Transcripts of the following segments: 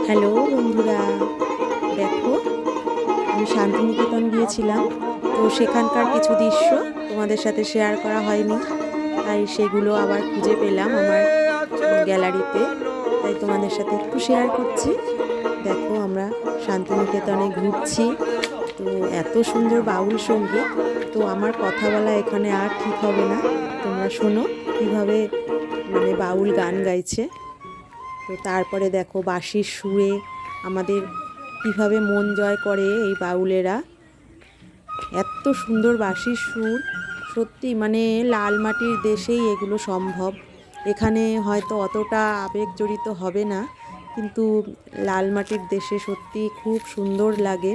Hello বন্ধুরা, দেখো আমি শান্তিনিকেতন গিয়েছিলাম। তো সেখানকার কিছু দৃশ্য তোমাদের সাথে শেয়ার করা হয়নি, তাই সেগুলো আবার খুঁজে পেলাম আমার গ্যালারিতে, তাই তোমাদের সাথে একটু শেয়ার করছি। দেখো আমরা শান্তিনিকেতনে ঘুরছি, তো এত সুন্দর বাউল সঙ্গীত। তো আমার কথা বলা এখানে আর ঠিক হবে না, তোমরা শোনো কীভাবে বাউল গান গাইছে। তো তারপরে দেখো বাঁশির সুরে আমাদের কিভাবে মন জয় করে এই বাউলেরা। এত সুন্দর বাঁশির সুর, সত্যি লাল মাটির দেশেই এগুলো সম্ভব। এখানে হয়তো অতটা আবেগ জড়িত হবে না, কিন্তু লাল মাটির দেশে সত্যি খুব সুন্দর লাগে।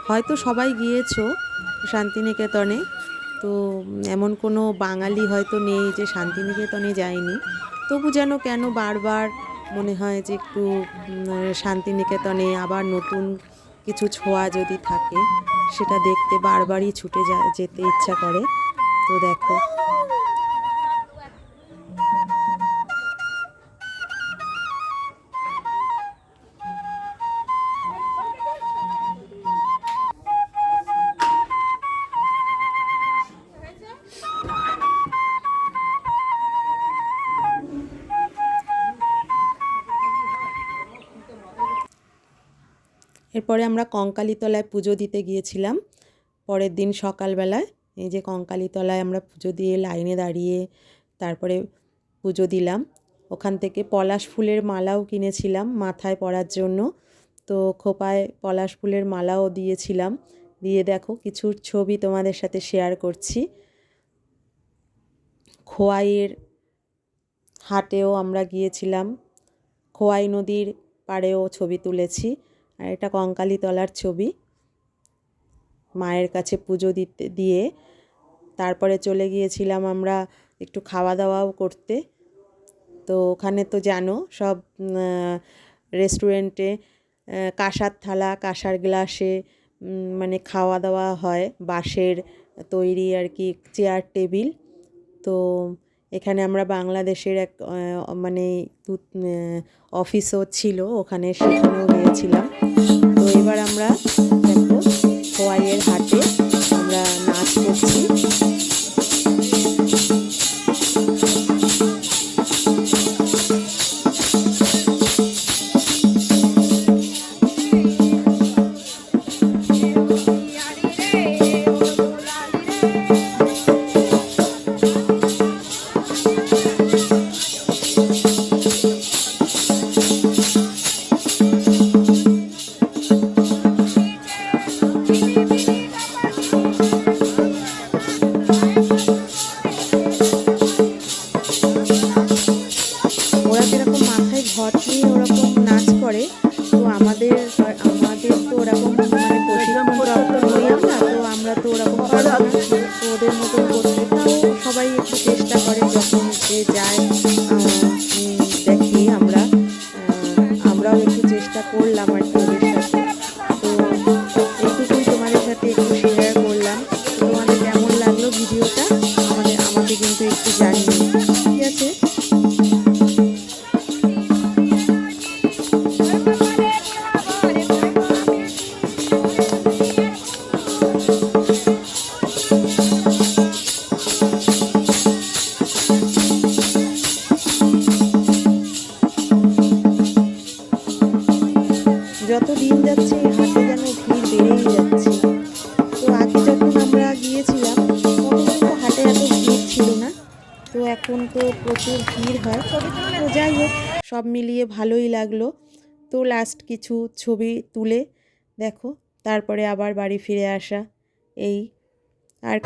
হয়তো সবাই গিয়েছো শান্তিনিকেতনে, তো এমন কোনো বাঙালি হয়তো নেই যে শান্তিনিকেতনে যায়নি। তবু যেন কেন বারবার মনে হয় যে একটু শান্তিনিকেতনে আবার নতুন কিছু ছোঁয়া যদি থাকে সেটা দেখতে বারবারই ছুটে যেতে ইচ্ছা করে। তো দেখো এরপরে আমরা কঙ্কালীতলায় পুজো দিতে গিয়েছিলাম পরের দিন সকালবেলায়। এই যে কঙ্কালীতলায় আমরা পুজো দিয়ে লাইনে দাঁড়িয়ে তারপরে পুজো দিলাম। ওখান থেকে পলাশ ফুলের মালাও কিনেছিলাম মাথায় পরার জন্য, তো খোপায় পলাশ ফুলের মালাও দিয়েছিলাম। দিয়ে দেখো কিছু ছবি তোমাদের সাথে শেয়ার করছি। খোয়াইয়ের হাটেও আমরা গিয়েছিলাম, খোয়াই নদীর পাড়েও ছবি তুলেছি। আর এটা কঙ্কালীতলার ছবি। মায়ের কাছে পুজো দিয়ে তারপরে চলে গিয়েছিলাম আমরা একটু খাওয়া দাওয়াও করতে। তো ওখানে তো জানো সব রেস্টুরেন্টে কাঁসার থালা কাঁসার গ্লাসে খাওয়া দাওয়া হয়, বাঁশের তৈরি আর কি চেয়ার টেবিল। তো এখানে আমরা বাংলাদেশের এক অফিসও ছিল ওখানে, সেখানেও গিয়েছিলাম। তো এবার আমরা দেখো খোয়াইয়ের হাটে আমরা নাচ করছি। ঘট নিয়ে ওরকম নাচ করে, তো আমাদের তো ওরকম প্রশিক্ষণপ্রাপ্ত নই আমরা, তো আমরা তো ওরকম পারবো না, তো ওদের মতন করতে। তাও সবাই একটু চেষ্টা করে যখন যে যায় দেখি আমরাও একটু চেষ্টা করলাম আর কি ওদের সাথে। তো এইটুকুই তোমাদের সাথে একটু শেয়ার করলাম। তোমাদের কেমন লাগলো ভিডিওটা আমাকে কিন্তু একটু জানিও, ঠিক আছে? যত দিন যাচ্ছে হাটে যেন ভিড় বেড়েই যাচ্ছে। তো আগে যখন আমরা গিয়েছিলাম তখন কিন্তু হাটে এত ভিড় ছিল না, তো এখন তো প্রচুর ভিড় হয়। তো যাই হোক, সব মিলিয়ে ভালোই লাগলো। তো লাস্ট কিছু ছবি তুলে দেখো তারপরে আবার বাড়ি ফিরে আসা, এই আর